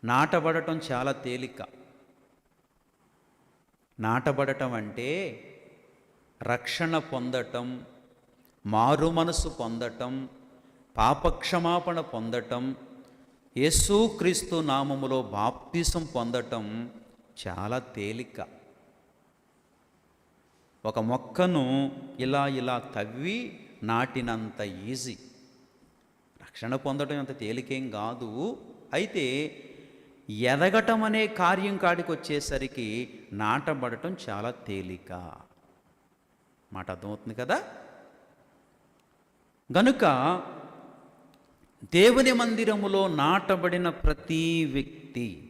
నాటబడటం చాలా తేలిక. నాటబడటం అంటే రక్షణ పొందటం, మారు మనసు పొందటం, పాపక్షమాపణ పొందటం, యేసుక్రీస్తు నామములో బాప్తిసం పొందటం చాలా తేలిక. ఒక మొక్కను ఇలా తవ్వి నాటినంత ఈజీ. రక్షణ పొందడం అంత తేలికేం కాదు. అయితే ఎదగటం అనే కార్యం కాడికి వచ్చేసరికి నాటబడటం చాలా తేలిక. మాట అర్థమవుతుంది కదా? గనుక దేవుని మందిరములో నాటబడిన ప్రతి వ్యక్తి,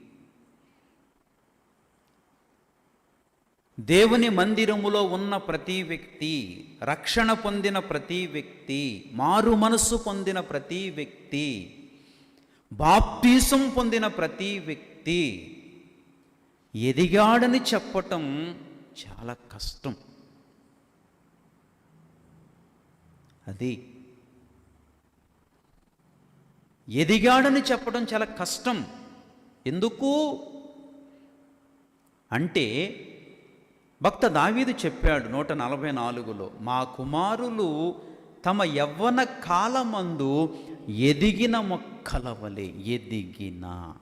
దేవుని మందిరములో ఉన్న ప్రతి వ్యక్తి, రక్షణ పొందిన ప్రతి వ్యక్తి, మారు మనస్సు పొందిన ప్రతి వ్యక్తి, బాప్తిసం పొందిన ప్రతి వ్యక్తి ఎదిగాడని చెప్పటం చాలా కష్టం. అది ఎదిగాడని చెప్పడం చాలా కష్టం. ఎందుకు అంటే భక్త దావీదు చెప్పాడు 144లో, మా కుమారులు తమ యవ్వన కాలమందు ఎదిగిన మొక్కల వలె ఎదిగిన